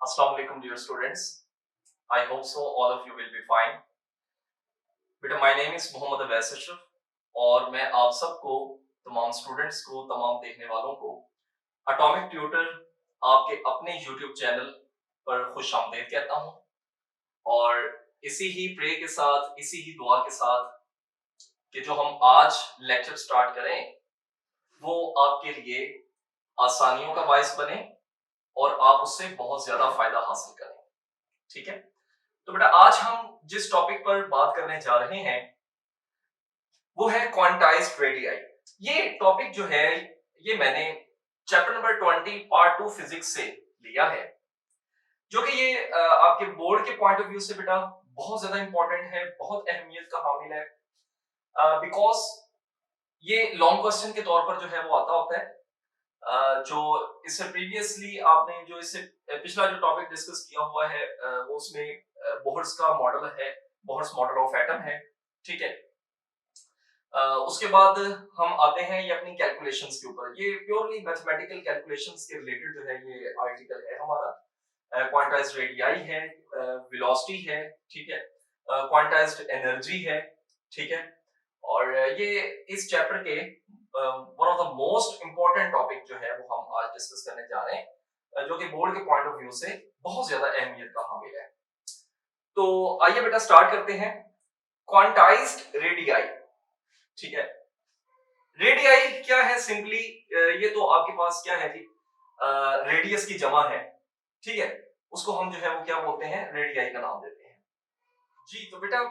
Assalamu alaikum dear students. I hope so all of you will be fine. बेटा my name is Mohammad Awais Ashraf और मैं आप सबको तमाम स्टूडेंट्स को तमाम देखने वालों को एटॉमिक ट्यूटर आपके अपने YouTube चैनल पर खुशामदीद कहता हूं और इसी ही प्रे के साथ इसी ही दुआ के साथ कि जो हम आज लेक्चर स्टार्ट करें वो आपके लिए आसानियों का बायस बने और आप उससे बहुत ज्यादा फायदा हासिल करें। ठीक है, तो बेटा आज हम जिस टॉपिक पर बात करने जा रहे हैं वो है क्वांटाइज्ड रेडियाई। ये टॉपिक जो है ये मैंने चैप्टर नंबर 20 पार्ट 2 फिजिक्स से लिया है, जो कि ये आपके बोर्ड के पॉइंट ऑफ व्यू से बेटा बहुत ज्यादा इंपॉर्टेंट है, बहुत अहमियत का हामिल है, बिकॉज ये लॉन्ग क्वेश्चन के तौर पर जो है वो आता होता है। जो इससे प्रीवियसली आपने जो इससे पिछला जो टॉपिक डिस्कस किया हुआ है वो उसमें बोहर्स का मॉडल है, बोहर्स मॉडल ऑफ एटम है। ठीक है, उसके बाद हम आते हैं ये अपनी कैलकुलेशंस के ऊपर। ये प्योरली मैथमेटिकल कैलकुलेशंस के रिलेटेड जो है ये आर्टिकल है हमारा। क्वांटाइज्ड रेडियाई है, वेलोसिटी है, ठीक है, क्वांटाइज्ड एनर्जी है, ठीक है, और ये इस चैप्टर के one of the most important topic जो है वो हम आज डिस्कस करने जा रहे हैं, जो कि बोर्ड के पॉइंट ऑफ व्यू से बहुत ज्यादा अहमियत का हामिल है। तो आइए बेटा स्टार्ट करते हैं। क्वांटाइज्ड रेडियाई, ठीक है, रेडियाई क्या है? सिंपली ये तो आपके पास क्या है कि रेडियस की जमा है, ठीक है, उसको हम जो है वो क्या बोलते हैं, रेडियाई का नाम देते हैं जी। तो बेटा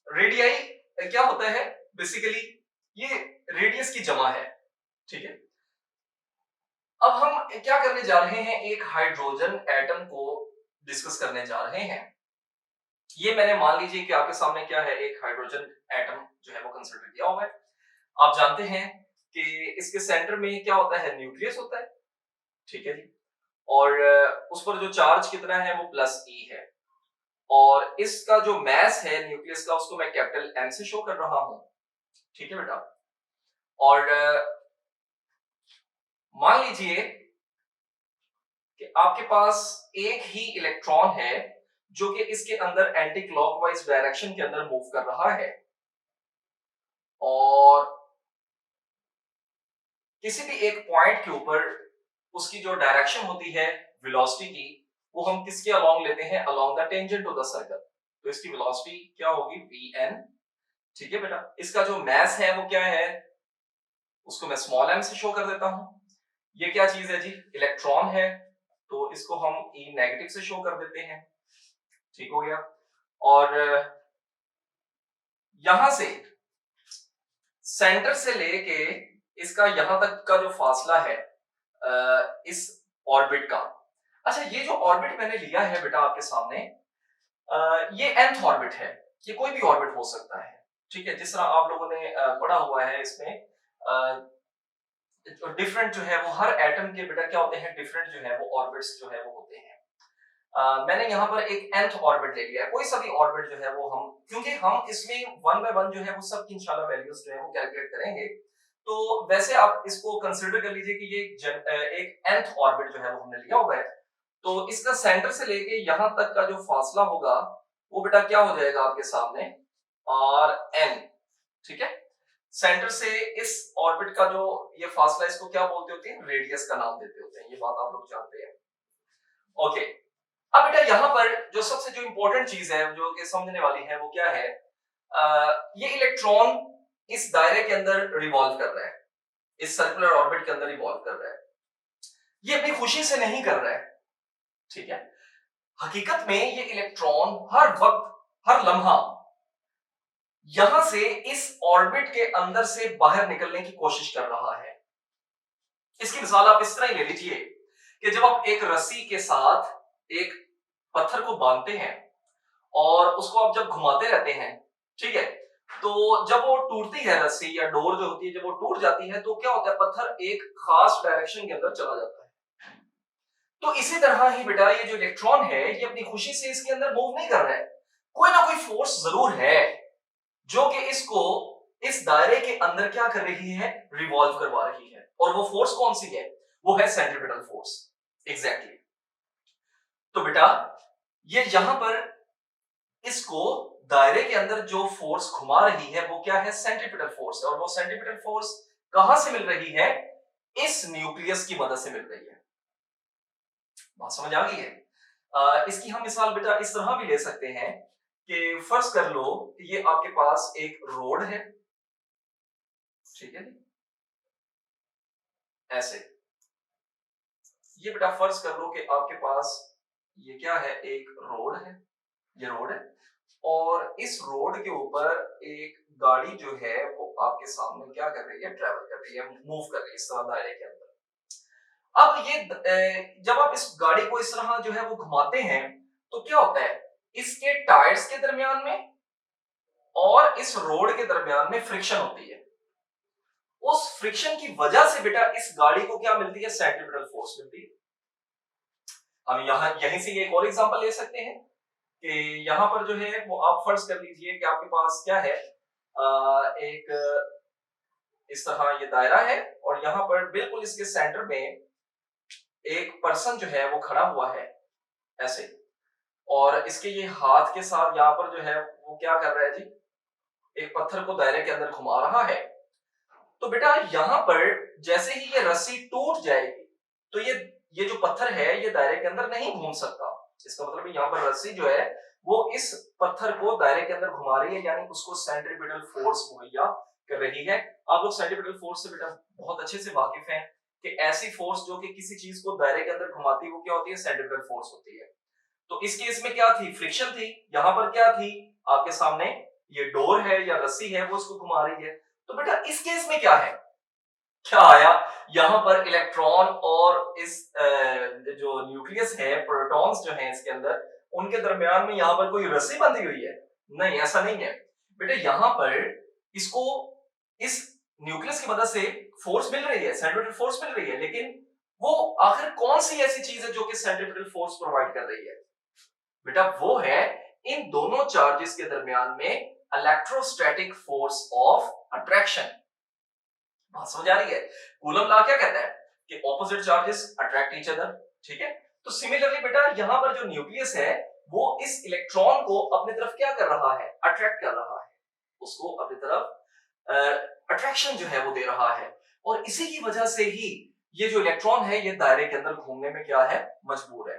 रेडियाई क्या होता है? बेसिकली ये रेडियस की जमा है, ठीक है। अब हम क्या करने जा रहे हैं, एक हाइड्रोजन एटम को डिस्कस करने जा रहे हैं। ये मैंने मान लीजिए कि आपके सामने क्या है, एक हाइड्रोजन एटम जो है वो कंसीडर किया हुआ है। आप जानते हैं कि इसके सेंटर में क्या होता है, न्यूक्लियस होता है, ठीक है जी, और उस पर जो चार्ज कितना है वो प्लस ई है, और इसका जो मास है न्यूक्लियस का उसको मैं कैपिटल एम से शो कर रहा हूं, ठीक है बेटा। और मान लीजिए कि आपके पास एक ही इलेक्ट्रॉन है जो कि इसके अंदर एंटी क्लॉकवाइज डायरेक्शन के अंदर मूव कर रहा है, और किसी भी एक पॉइंट के ऊपर उसकी जो डायरेक्शन होती है वेलोसिटी की, वो हम किसके अलोंग लेते हैं, along the tangent of the circle. तो इसकी वेलोसिटी क्या होगी, vn, ठीक है बेटा। इसका जो मास है वो क्या है, उसको मैं स्मॉल m से शो कर देता हूं। ये क्या चीज है जी, इलेक्ट्रॉन है, तो इसको हम e नेगेटिव से शो कर देते हैं, ठीक हो गया। और यहां से सेंटर से लेके इसका यहां तक का जो फासला है इस ऑर्बिट का, अच्छा ये जो ऑर्बिट मैंने लिया है बेटा आपके सामने, ये nth ऑर्बिट है, ये कोई भी ऑर्बिट हो सकता है, ठीक है। जिस तरह आप लोगों ने पढ़ा हुआ है इसमें डिफरेंट जो है वो हर एटम के बेटा क्या होते हैं, डिफरेंट जो है वो ऑर्बिट्स जो है वो होते हैं। मैंने यहाँ पर एक nth ऑर्बिट ले लिया है, कोई सा भी ऑर्बिट जो है वो हम, क्योंकि हम इसमें वन बाय वन जो है वो सब की इंशाल्लाह वैल्यूज जो है वो कैलकुलेट करेंगे, तो वैसे आप इसको कंसीडर कर लीजिए कि ये एक nth ऑर्बिट जो है वो हमने लिया हुआ है। तो इसका सेंटर से लेके यहां तक का जो फासला होगा वो बेटा क्या हो जाएगा आपके सामने, आर एन, ठीक है। सेंटर से इस ऑर्बिट का जो ये फासला, इसको क्या बोलते होते हैं, रेडियस का नाम देते होते हैं, ये बात आप लोग जानते हैं। ओके, अब बेटा यहां पर जो सबसे जो इंपॉर्टेंट चीज है जो कि समझने वाली है वो क्या है, ये इलेक्ट्रॉन इस दायरे के अंदर रिवॉल्व कर रहा है, इस सर्कुलर ऑर्बिट के अंदर रिवॉल्व कर रहा है, ये अपनी खुशी से नहीं कर रहा है, ठीक है। हकीकत में ये इलेक्ट्रॉन हर वक्त हर लम्हा यहां से इस ऑर्बिट के अंदर से बाहर निकलने की कोशिश कर रहा है। इसकी मिसाल आप इस तरह ही ले लीजिए कि जब आप एक रस्सी के साथ एक पत्थर को बांधते हैं और उसको आप जब घुमाते रहते हैं, ठीक है, तो जब वो टूटती है रस्सी या डोर जो होती है, जब वो टूट जाती है तो क्या होता है, पत्थर एक खास डायरेक्शन के अंदर चला जाता है। तो इसी तरह ही बेटा ये जो इलेक्ट्रॉन है ये अपनी खुशी से इसके अंदर मूव नहीं कर रहा है, कोई ना कोई फोर्स जरूर है जो कि इसको इस दायरे के अंदर क्या कर रही है, रिवॉल्व करवा रही है। और वो फोर्स कौन सी है, वो है सेंट्रीपिटल फोर्स, एग्जैक्टली। तो बेटा ये यहां पर इसको दायरे के अंदर जो फोर्स घुमा रही है वो क्या है, सेंट्रीपिटल फोर्स है। और वो सेंट्रीपिटल फोर्स कहां से मिल रही है, इस न्यूक्लियस की मदद से मिल रही है। बात समझ आ गई है? इसकी हम मिसाल बेटा इस तरह भी ले सकते हैं कि फर्ज कर लो कि ये आपके पास एक रोड है, ठीक है, ऐसे ये बेटा फर्ज कर लो कि आपके पास ये क्या है, एक रोड है, ये रोड है और इस रोड के ऊपर एक गाड़ी जो है वो आपके सामने क्या कर रही है, ट्रेवल कर रही है, मूव कर रही है इस तरह दायरे के अंदर। अब ये जब आप इस गाड़ी को इस तरह जो है वो घुमाते हैं तो क्या होता है, इसके टायर्स के दरमियान में और इस रोड के दरमियान में फ्रिक्शन होती है। उस फ्रिक्शन की वजह से बेटा इस गाड़ी को क्या मिलती है, सेंट्रीपिटल फोर्स मिलती है। हम यहीं से एक और एग्जांपल ले सकते हैं कि यहां पर जो है वो आप फर्ज कर लीजिए कि आपके पास क्या है, एक इस तरह ये दायरा है और यहां पर बिल्कुल इसके सेंटर में एक पर्सन जो है वो खड़ा हुआ है ऐसे, और इसके ये हाथ के साथ यहाँ पर जो है वो क्या कर रहा है जी, एक पत्थर को दायरे के अंदर घुमा रहा है। तो बेटा यहाँ पर जैसे ही ये रस्सी टूट जाएगी तो ये जो पत्थर है ये दायरे के अंदर नहीं घूम सकता। इसका मतलब यहाँ पर रस्सी जो है वो इस पत्थर को दायरे के अंदर घुमा रही है, यानी उसको सेंट्रीपिटल फोर्स मुहैया कर रही है। आप लोग सेंट्रीपिटल फोर्स से बेटा बहुत अच्छे से वाकिफ हैं कि ऐसी फोर्स जो कि किसी चीज को दायरे के अंदर घुमाती है वो क्या होती है, सेंट्रीपिटल फोर्स होती है। तो इस केस में क्या थी, फ्रिक्शन थी। यहां पर क्या थी, आपके सामने ये डोर है या रस्सी है वो इसको घुमा रही है। तो बेटा इस केस में क्या है, क्या आया, यहां पर इलेक्ट्रॉन और इस जो न्यूक्लियस है, प्रोटॉन्स जो हैं इसके अंदर, उनके दरमियान में यहां पर कोई रस्सी बंधी हुई है? नहीं, ऐसा नहीं है बेटा। यहां पर इसको इस न्यूक्लियस की मदद से फोर्स मिल रही है, सेंट्रीपिटल फोर्स मिल रही है, लेकिन वो आखिर कौन सी ऐसी चीज है जो कि सेंट्रीपिटल फोर्स प्रोवाइड कर रही है? बेटा वो है इन दोनों चार्जेस के दरमियान में इलेक्ट्रोस्टैटिक फोर्स ऑफ अट्रैक्शन। बात समझ आ रही है? कूलम लॉ क्या कहता है कि opposite charges attract each other, ठीक है। तो सिमिलरली बेटा यहां पर जो न्यूक्लियस है वो इस इलेक्ट्रॉन को अपनी तरफ क्या कर रहा है, अट्रैक्ट कर रहा है, उसको अपनी तरफ अट्रैक्शन जो है वो दे रहा है। और इसी की वजह से ही ये जो इलेक्ट्रॉन है ये दायरे के अंदर घूमने में क्या है, मजबूर है।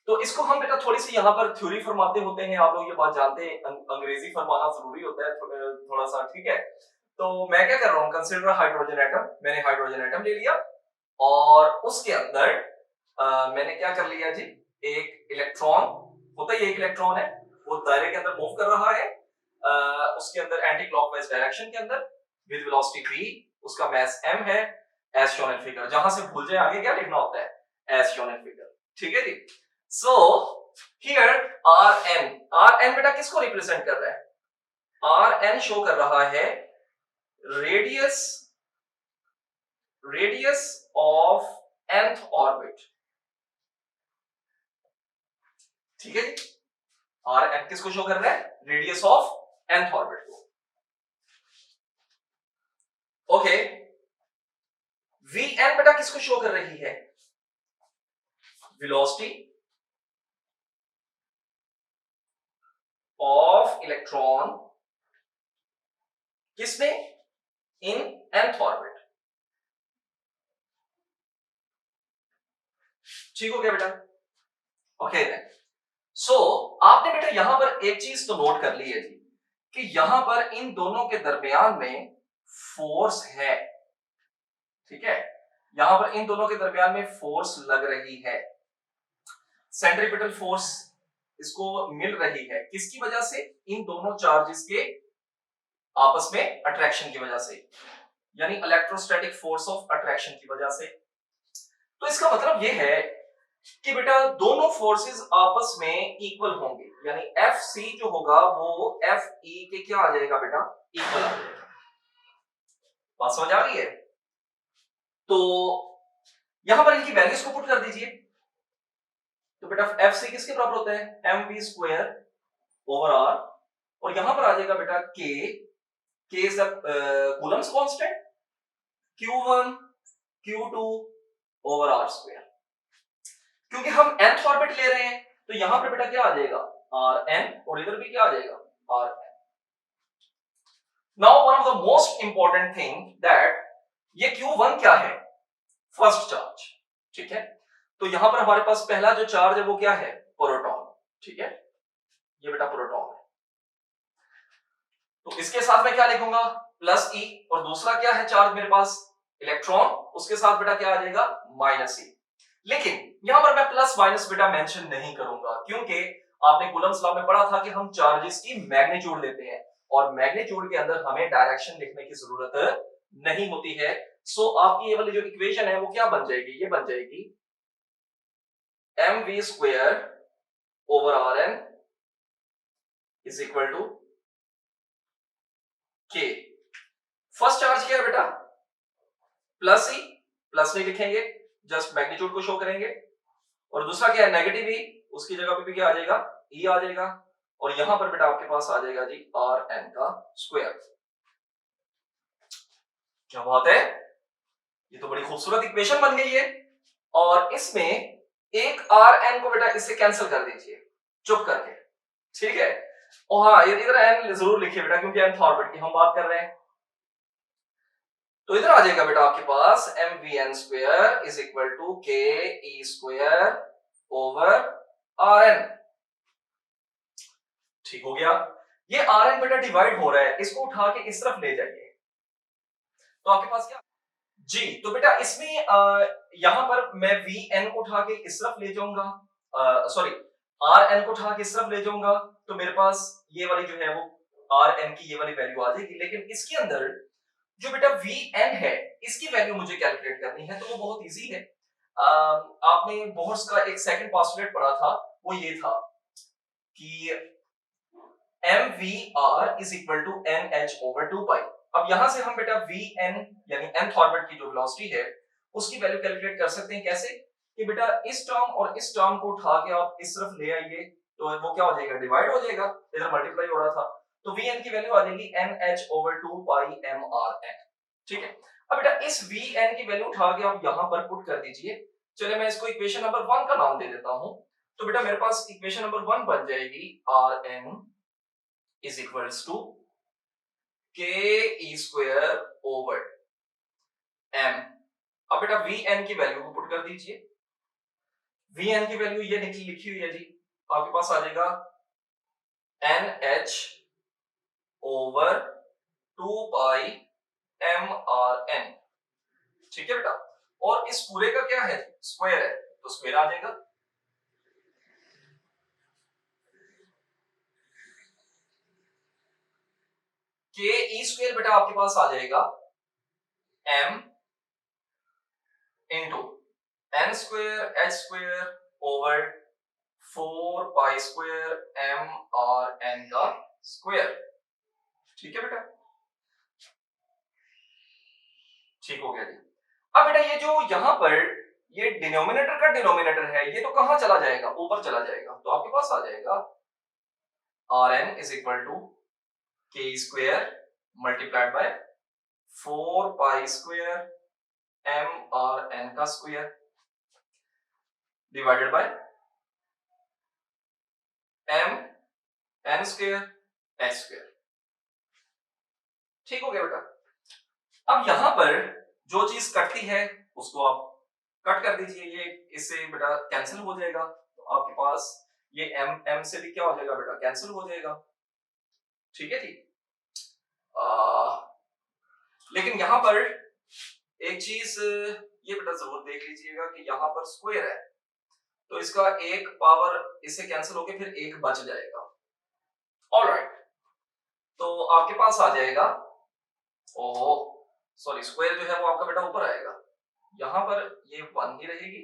तो इसको हम बेटा थोड़ी सी यहाँ पर थ्योरी फरमाते होते हैं, आप लोग ये बात जानते हैं, अंग्रेजी फरमाना जरूरी होता है थोड़ा सा, ठीक है। तो मैं क्या कर रहा हूँ, कंसिडर हाइड्रोजन एटम, मैंने हाइड्रोजन एटम ले लिया और उसके अंदर मैंने क्या कर लिया जी, एक इलेक्ट्रॉन होता है, एक इलेक्ट्रॉन है वो दायरे के अंदर मूव कर रहा है, उसके अंदर एंटी क्लॉकवाइज डायरेक्शन के अंदर विद वेलोसिटी v, उसका मास m है, एज शोन इन फिगर। जहां से भूल जाए आगे क्या लिखना होता है, एज शोन इन फिगर, ठीक है जी। सो हियर rn बेटा किसको रिप्रेजेंट कर रहा है, rn शो कर रहा है रेडियस ऑफ nth ऑर्बिट, ठीक है जी। rn किसको शो कर रहा है, रेडियस ऑफ nth ऑर्बिट को, ओके। vn बेटा किसको शो कर रही है, वेलोसिटी ऑफ इलेक्ट्रॉन किसमें, इन nth ऑर्बिट, ठीक हो गया बेटा, ओके। सो आपने बेटा यहां पर एक चीज तो नोट कर ली है जी कि यहां पर इन दोनों के दरमियान में फोर्स है, ठीक है। यहां पर इन दोनों के दरमियान में फोर्स लग रही है, सेंट्रीपिटल फोर्स इसको मिल रही है, किसकी वजह से, इन दोनों चार्जेस के आपस में अट्रैक्शन की वजह से, यानी इलेक्ट्रोस्टैटिक फोर्स ऑफ अट्रैक्शन की वजह से। तो इसका मतलब यह है कि बेटा दोनों फोर्सेस आपस में इक्वल होंगे, यानी Fc जो होगा वो Fe के क्या आ जाएगा बेटा, इक्वल आ जाएगा। बात समझ आ रही है? तो यहां पर इनकी वैल्यूज को पुट कर दीजिए, तो बेटा Fc किसके बराबर होता है, mv स्क्वायर ओवर r, और यहां पर आ जाएगा बेटा k is the Coulomb's constant, q1 q2 over r square. क्योंकि हम nth ऑर्बिट ले रहे हैं, तो यहां पर बेटा क्या आ जाएगा Rn, और इधर भी क्या आ जाएगा Rn। Now one of the most important thing that ये Q1 क्या है, फर्स्ट चार्ज, ठीक है। तो यहां पर हमारे पास पहला जो चार्ज है वो क्या है, प्रोटॉन, ठीक है, ये बेटा प्रोटॉन है। तो इसके साथ में क्या लिखूंगा प्लस ई, और दूसरा क्या है चार्ज मेरे पास इलेक्ट्रॉन, उसके साथ बेटा क्या आ जाएगा माइनस ई। लेकिन यहां पर मैं प्लस माइनस बेटा मेंशन नहीं करूंगा, क्योंकि आपने कूलम्स लॉ में पढ़ा था कि हम चार्जेस की मैग्नीट्यूड लेते हैं, और मैग्नीट्यूड के अंदर हमें डायरेक्शन लिखने की जरूरत नहीं होती है। सो आपकी ये वाली जो इक्वेशन है वो क्या बन जाएगी, ये बन जाएगी mv square over Rn is equal to k। First charge क्या है बेटा प्लस ई, प्लस नहीं लिखेंगे, जस्ट मैग्नीट्यूड को शो करेंगे, और दूसरा क्या है नेगेटिव ई, उसकी जगह पे भी क्या आ जाएगा ई आ जाएगा, और यहां पर बेटा आपके पास आ जाएगा जी Rn का स्क्वायर। क्या बात है, ये तो बड़ी खूबसूरत इक्वेशन बन गई है। और इसमें एक Rn को बेटा इससे कैंसिल कर दीजिए चुप करके, ठीक है। और हाँ ये इधर n जरूर लिखिए बेटा, क्योंकि nth ऑर्बिट की हम बात कर रहे हैं। तो इधर आ जाएगा बेटा आपके पास mvn square is equal to K E square over Rn। ठीक हो गया, ये Rn बेटा डिवाइड हो रहा है, इसको उठा के इस तरफ ले जाइए, तो आपके पास क्या जी। तो बेटा इसमें यहां पर मैं Vn को उठा के इस तरफ ले जाऊंगा, सॉरी Rn को उठा के इस तरफ ले जाऊंगा, तो मेरे पास ये वाली जो है वो Rn की ये वाली वैल्यू आ जाएगी। लेकिन इसके अंदर जो बेटा Vn है इसकी वैल्यू मुझे कैलकुलेट करनी है, तो वो बहुत इजी है। आपने बोहर्स का एक सेकंड पोस्टुलेट पढ़ा था, वो ये था कि mvr is equal to nh over 2 pi. अब यहां से हम बेटा vn यानी nth ऑर्बिट की जो वेलोसिटी है उसकी वैल्यू कैलकुलेट कर सकते हैं। कैसे कि बेटा इस टर्म और इस टर्म को उठा के आप इस तरफ ले आइए, तो वो क्या हो जाएगा डिवाइड हो जाएगा, इधर मल्टीप्लाई हो रहा था, तो vn की वैल्यू आ जाएगी nh ओवर 2 पाई mrn, ठीक है। अब बेटा इस vn की वैल्यू उठा के आप यहां पर पुट कर दीजिए। चलिए मैं इसको इक्वेशन नंबर 1 का नाम दे देता हूं। तो बेटा मेरे पास इक्वेशन नंबर 1 बन जाएगी rn is equals to k e square over m। अब बेटा vn की वैल्यू को पुट कर दीजिए, vn की वैल्यू ये लिखी हुई है जी, आपके पास आ जाएगा nh ओवर 2 पाई mrn, ठीक है बेटा। और इस पूरे का क्या है स्क्वायर है, तो स्क्वायर आ जाएगा। के ई स्क्वायर बेटा आपके पास आ जाएगा m into n square h square over 4 pi square m और n का स्क्वायर, ठीक है बेटा। ठीक हो गया जी। अब बेटा ये जो यहां पर ये डिनोमिनेटर का डिनोमिनेटर है, ये तो कहां चला जाएगा ऊपर चला जाएगा, तो आपके पास आ जाएगा Rn इज इक्वल टू के square multiplied by 4 pi square m और n का square divided by m n square h square, ठीक हो गया बेटा। अब यहां पर जो चीज कटती है उसको आप कट कर दीजिए, ये इससे बेटा कैंसिल हो जाएगा, तो आपके पास ये m m से भी क्या हो जाएगा बेटा कैंसिल हो जाएगा, ठीक है जी। लेकिन यहां पर एक चीज ये बेटा जरूर देख लीजिएगा कि यहां पर स्क्वायर है, तो इसका एक पावर इससे कैंसिल होके फिर एक बच जाएगा। ऑलराइट, तो आपके पास आ जाएगा, ओहो सॉरी स्क्वायर जो है वो आपका बेटा ऊपर आएगा, यहां पर ये 1 ही रहेगी,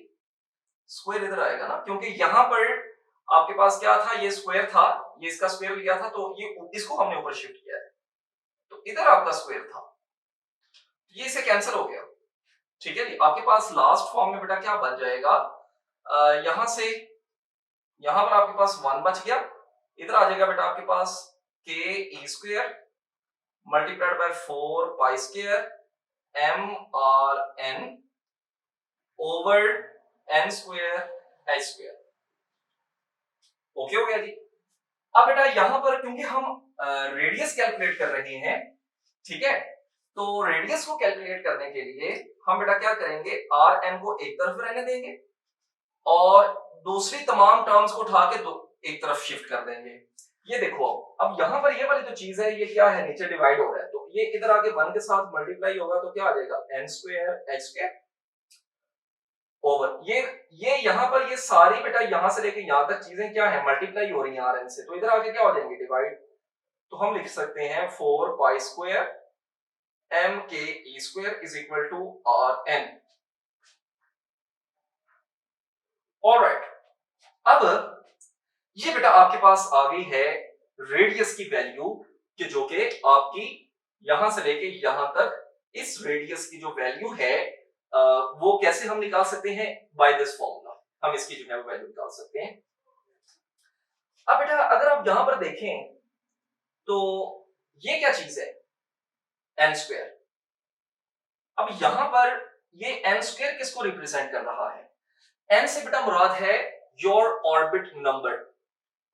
स्क्वायर इधर आएगा ना, क्योंकि यहां पर आपके पास क्या था ये स्क्वायर था, ये इसका स्क्वायर लिया था, तो ये इसको हमने ऊपर शिफ्ट किया है, तो इधर आपका स्क्वायर था, ये इसे कैंसिल हो गया, ठीक है जी। आपके पास लास्ट फॉर्म में बेटा क्या बच जाएगा, यहां से यहां पर आपके पास 1 बच गया, इधर आ जाएगा बेटा आपके पास k E square multiplied by 4 pi square m और n over n square H square. Okay हो गया जी। अब बेटा यहां पर क्योंकि हम रेडियस कैलकुलेट कर रहे हैं, ठीक है, तो रेडियस को कैलकुलेट करने के लिए हम बेटा क्या करेंगे, आर एन को एक तरफ रहने देंगे और दूसरी तमाम टर्म्स को उठा के एक तरफ शिफ्ट कर देंगे। ये देखो अब यहां पर ये वाली जो चीज है ये क्या है, नीचे डिवाइड हो रहा है, तो ये इधर आके 1 के साथ मल्टीप्लाई होगा तो क्या आ जाएगा, N square H square over ये यहां पर ये सारी बेटा यहां से लेके यहां तक चीजें क्या है, मल्टीप्लाई हो रही हैं आर एन से, तो इधर आके क्या हो जाएंगे, डिवाइड। तो हम लिख सकते हैं 4 pi square m k E square is equal to r n. Alright, अब ये बेटा आपके पास आ गई है रेडियस की वैल्यू, कि जो कि आपकी यहां से लेके यहां तक इस रेडियस की जो वैल्यू है वो कैसे हम निकाल सकते हैं, बाय दिस फॉर्मूला हम इसकी जो है वैल्यू निकाल सकते हैं। अब बेटा अगर आप यहां पर देखें तो ये क्या चीज है, एन स्क्वायर। अब यहां पर ये एन स्क्वायर किसको रिप्रेजेंट कर रहा है, एन से बेटा मुराद है योर ऑर्बिट नंबर।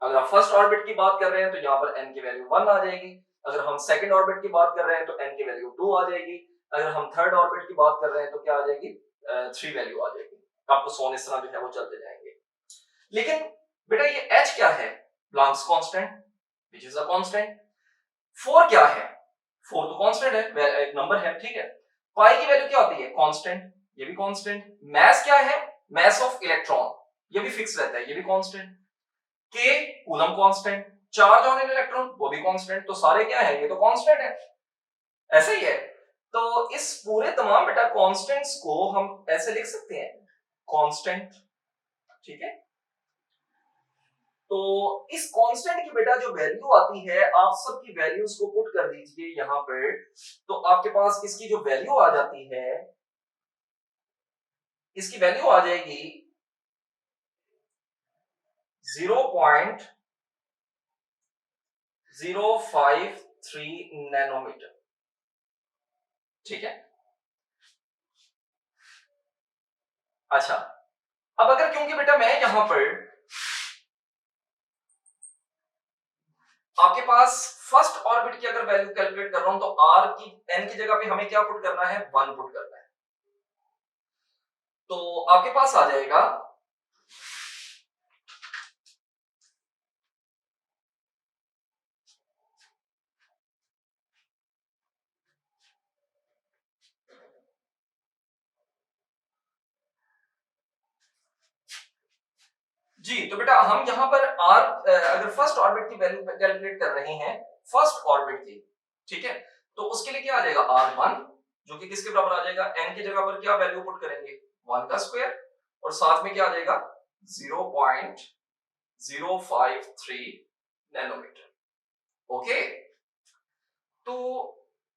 अगर आप फर्स्ट ऑर्बिट की बात कर रहे हैं तो यहाँ पर n की वैल्यू 1 आ जाएगी, अगर हम सेकंड ऑर्बिट की बात कर रहे हैं तो n की वैल्यू 2 आ जाएगी, अगर हम थर्ड ऑर्बिट की बात कर रहे हैं तो क्या आ जाएगी, 3 वैल्यू आ जाएगी। आपको सोन इस तरह जो है वो चलते जाएंगे। लेकिन बेटा ये h क्या है, Planck's constant which is a constant. 4 क्या है, 4 तो कांस्टेंट है, एक नंबर है, ठीक है। पाई की वैल्यू क्या होती है, कांस्टेंट, ये भी कांस्टेंट। मास क्या है, मास ऑफ इलेक्ट्रॉन, ये भी फिक्स रहता है, ये भी कांस्टेंट। के coulomb constant, charge on an electron वो भी कांस्टेंट, तो सारे क्या है, ये तो कांस्टेंट है, ऐसे ही है। तो इस पूरे तमाम बेटा कांस्टेंट्स को हम ऐसे लिख सकते हैं, कांस्टेंट, ठीक है। तो इस कांस्टेंट की बेटा जो वैल्यू आती है, आप सबकी वैल्यूज को पुट कर दीजिए यहां पर, तो आपके पास इसकी जो वैल्यू आ जाती है, इसकी वैल्यू आ जाएगी 0.053 नैनोमीटर, ठीक है। अच्छा, अब अगर क्योंकि बेटा मैं यहां पर आपके पास फर्स्ट ऑर्बिट की अगर वैल्यू कैलकुलेट कर रहा हूं तो आर की एन की जगह पे हमें क्या पुट करना है, 1 पुट करना है, तो आपके पास आ जाएगा जी। तो बेटा हम यहां पर आर अगर फर्स्ट ऑर्बिट की वैल्यू कैलकुलेट कर रहे हैं, फर्स्ट ऑर्बिट की, ठीक है, तो उसके लिए क्या आ जाएगा, R1 जो कि किसके बराबर आ जाएगा, n की जगह पर क्या वैल्यू पुट करेंगे, 1 का स्क्वायर, और साथ में क्या आ जाएगा 0.053 नैनोमीटर। ओके, तो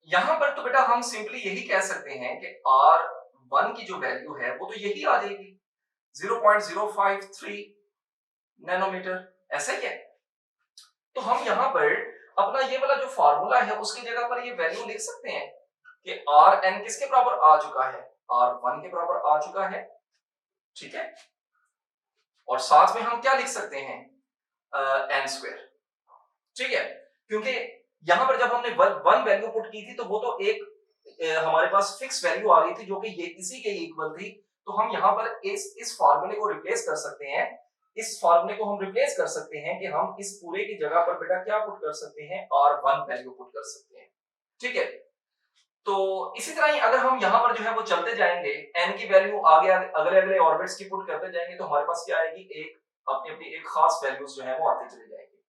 यहां पर तो बेटा हम सिंपली यही कह सकते हैं कि R1 की जो वैल्यू है वो तो यही आ जाएगी, 0.053 नैनोमीटर, ऐसा ही है। तो हम यहां पर अपना ये वाला जो फार्मूला है उसकी जगह पर ये वैल्यू लिख सकते हैं कि आर एन किसके बराबर आ चुका है, R1 के बराबर आ चुका है, ठीक है। और साथ में हम क्या लिख सकते हैं, एन स्क्वायर, ठीक है। क्योंकि यहां पर जब हमने वन वैल्यू पुट की थी तो वो तो एक हमारे पास फिक्स वैल्यू आ गई थी जो कि ये इसी के इक्वल थी, तो हम यहां पर इस फार्मूले को रिप्लेस कर सकते हैं, इस फार्मूले को हम रिप्लेस कर सकते हैं कि हम इस पूरे की जगह पर बेटा क्या पुट कर सकते हैं, R1 वैल्यू पुट कर सकते हैं, ठीक है। तो इसी तरह ही अगर हम यहां पर जो है वो चलते जाएंगे, n की वैल्यू आगे अगले अगले ऑर्बिट्स की पुट करते जाएंगे तो हमारे पास क्या आएगी, एक अपनी अपनी एक खास वैल्यूज जो है वो आती चली जाएंगी।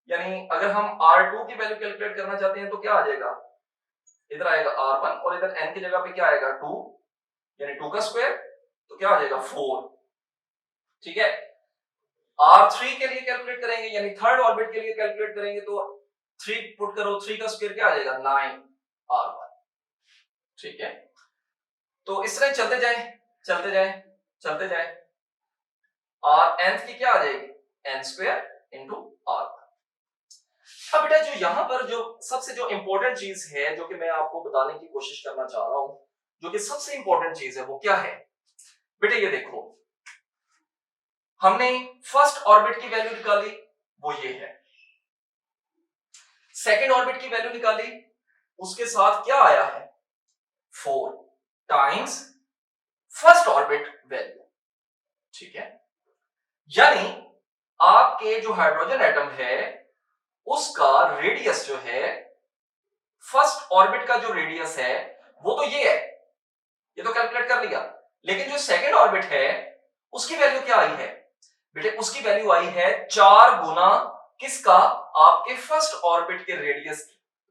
यानी अगर हम R2 की वैल्यू कैलकुलेट करना चाहते हैं तो क्या आ जाएगा, इधर आएगा R1 और इधर n की जगह पे क्या आएगा 2, यानी 2 का स्क्वायर, तो क्या आ जाएगा 4, ठीक है। R3 के लिए कैलकुलेट करेंगे यानी थर्ड ऑर्बिट के लिए कैलकुलेट करेंगे तो 3 पुट करो, 3 का स्क्वायर क्या आ जाएगा 9R1, ठीक है। तो इस तरह चलते जाए चलते जाए चलते जाए, r nth की क्या आ जाएगी n स्क्वायर इनटू r। अब बेटा जो यहां पर जो सबसे जो इंपॉर्टेंट चीज है जो कि मैं आपको बताने की कोशिश करना चाह रहा हूं, जो कि सबसे इंपॉर्टेंट चीज है वो क्या है बेटा, ये देखो हमने फर्स्ट ऑर्बिट की वैल्यू निकाली, वो ये है। सेकेंड ऑर्बिट की वैल्यू निकाली, उसके साथ क्या आया है 4 टाइम्स फर्स्ट ऑर्बिट वैल्यू। ठीक है, यानी आपके जो हाइड्रोजन एटम है उसका रेडियस जो है, फर्स्ट ऑर्बिट का जो रेडियस है वो तो ये है, ये तो कैलकुलेट कर लिया। लेकिन जो सेकेंड ऑर्बिट है उसकी वैल्यू क्या आई है बेटे, उसकी वैल्यू आई है 4 गुना किसका, आपके फर्स्ट ऑर्बिट के रेडियस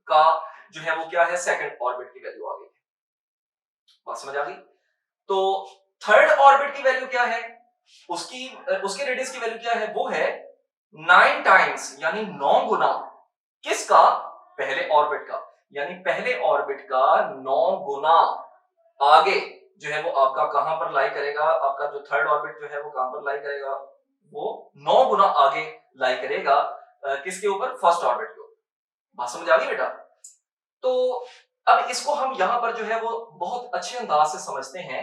का जो है वो क्या है, सेकेंड ऑर्बिट की वैल्यू आ गई। बात समझ आ गई? तो थर्ड ऑर्बिट की वैल्यू क्या है, उसके रेडियस की वैल्यू क्या है, वो है 9 टाइम्स यानी 9 गुना किसका, पहले ऑर्बिट का। यानी पहले ऑर्बिट का 9 गुना आगे जो है वो आपका कहां पर लाई करेगा, आपका जो थर्ड ऑर्बिट जो है वो कहां पर लाई करेगा, वो 9 गुना आगे लाई करेगा किसके ऊपर, फर्स्ट ऑर्बिट के ऊपर। बात समझ आ गई बेटा? तो अब इसको हम यहां पर जो है वो बहुत अच्छे अंदाज से समझते हैं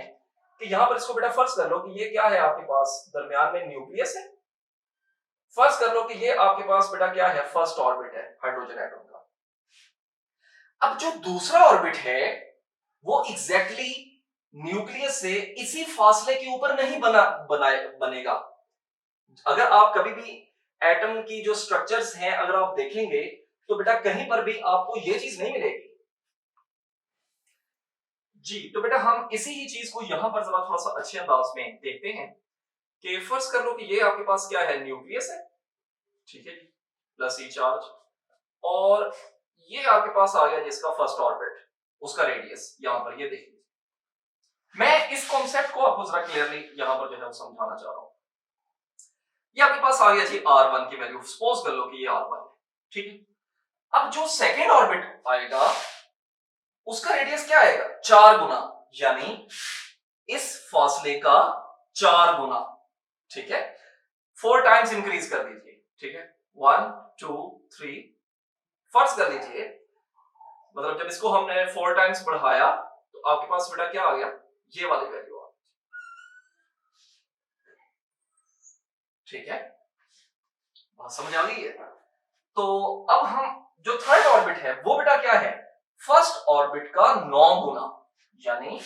कि यहां पर इसको बेटा फर्ज कर लो कि ये क्या है, आपके पास दरमियान में न्यूक्लियस है। फर्ज कर लो कि ये आपके पास बेटा क्या है, फर्स्ट ऑर्बिट है हाइड्रोजन एटम का। अब जो दूसरा ऑर्बिट है वो एग्जैक्टली न्यूक्लियस से इसी फासले के ऊपर नहीं बनेगा। अगर आप कभी भी एटम की जो स्ट्रक्चर्स हैं अगर आप देखेंगे तो बेटा कहीं पर भी आपको ये चीज नहीं मिलेगी जी। तो बेटा हम इसी ही चीज को यहां पर जरा थोड़ा सा अच्छे अंदाज में देखते हैं कि फर्स्ट कर लो कि ये आपके पास क्या है, न्यूक्लियस है, ठीक है जी, प्लस ई चार्ज, और ये आपके पास आ गया जिसका फर्स्ट ऑर्बिट, उसका रेडियस यहां पर ये देखिए। मैं इस कॉन्सेप्ट को आपको जरा क्लियरली यहां पर जो है समझाना चाह रहा हूं। ये आपके पास आ गया जी R1 की वैल्यू, सपोज कर लो कि ये R1 है, ठीक है। अब जो सेकेंड ऑर्बिट आएगा उसका रेडियस क्या आएगा, 4 गुना, यानी इस फासले का 4 गुना, ठीक है। 4 टाइम्स इंक्रीज कर दीजिए, ठीक है, 1 2 3, फर्ज कर लीजिए, मतलब जब इसको हमने 4 टाइम्स बढ़ाया तो आपके पास बेटा क्या आ गया, ये वाली वैल्यू आ गई, ठीक है। बात समझ आ गई है? तो अब हम जो थर्ड ऑर्बिट है वो बेटा क्या है, फर्स्ट ऑर्बिट का 9 गुना, यानी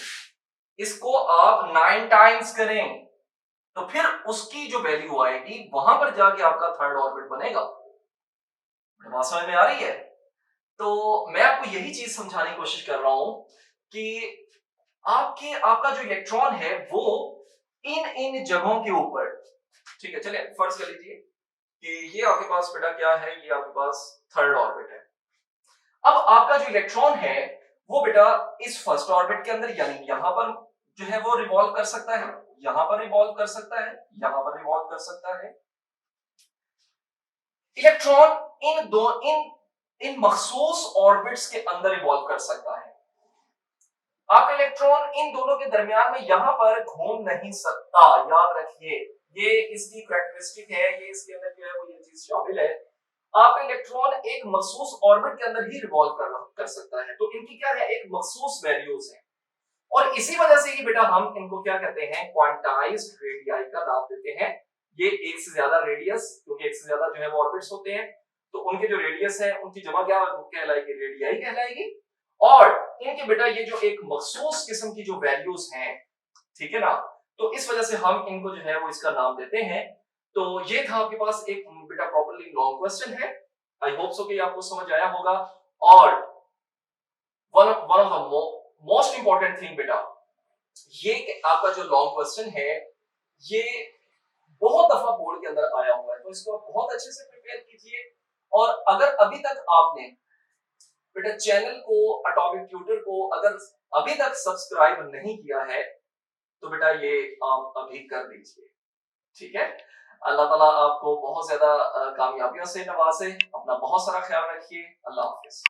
इसको आप 9 टाइम्स करें तो फिर उसकी जो वैल्यू आएगी वहां पर जाके आपका थर्ड ऑर्बिट बनेगा। बात समझ में आ रही है? तो मैं आपको यही चीज समझाने की कोशिश कर रहा हूं कि आपका जो इलेक्ट्रॉन है वो इन इन जगहों के ऊपर, ठीक है, चलिए फर्ज कर लीजिए कि ये आपके पास बेटा क्या है, ये आपके पास थर्ड ऑर्बिट है। अब आपका जो इलेक्ट्रॉन है वो बेटा इस फर्स्ट ऑर्बिट के अंदर, यानी यहां पर जो है वो रिवॉल्व कर सकता है, यहां पर रिवॉल्व कर सकता है, यहां पर रिवॉल्व कर सकता है। इलेक्ट्रॉन इन मखसूस ऑर्बिट्स के अंदर रिवॉल्व कर सकता है। आपका इलेक्ट्रॉन इन दोनों के दरमियान में यहां पर घूम नहीं सकता, याद रखिए, ये इसकी कैरेक्टरिस्टिक है, ये इसके अंदर जो है वो ये चीज शामिल है। आपका इलेक्ट्रॉन एक मखसूस ऑर्बिट के अंदर ही रिवॉल्व कर सकता है, तो इनकी क्या है, एक मखसूस वैल्यूज है, और इसी वजह से ही बेटा हम इनको क्या कहते हैं, क्वांटाइज्ड रेडियाई का नाम देते हैं। ये एक से ज्यादा रेडियस, क्योंकि एक से ज्यादा जो है वो ऑर्बिट्स होते हैं, तो उनके जो रेडियस है उनकी जमा क्या कहलाएगी, रेडियाई कहलाएगी। और इनके बेटा ये जो एक मखसूस किस्म की जो वैल्यूज हैं, ठीक है ना, तो इस वजह से हम इनको जो है वो इसका नाम देते हैं। तो ये था आपके पास एक बेटा प्रॉपर्ली लॉन्ग क्वेश्चन है, आई होप सो कि आपको समझ आया होगा। और one of the most important thing बेटा, ये आपका जो लॉन्ग क्वेश्चन है ये बहुत दफा बोर्ड के अंदर आया हुआ है, तो इसको बहुत अच्छे से प्रिपेयर कीजिए। और अगर अभी तक आपने बेटा चैनल को, एटॉमिक ट्यूटर को अगर अभी तक सब्सक्राइब नहीं किया है तो बेटा ये आप अभी कर दीजिए, ठीक है। अल्लाह ताला आपको बहुत ज्यादा कामयाबियों से नवाजे, अपना बहुत सारा ख्याल रखिए, अल्लाह हाफिज।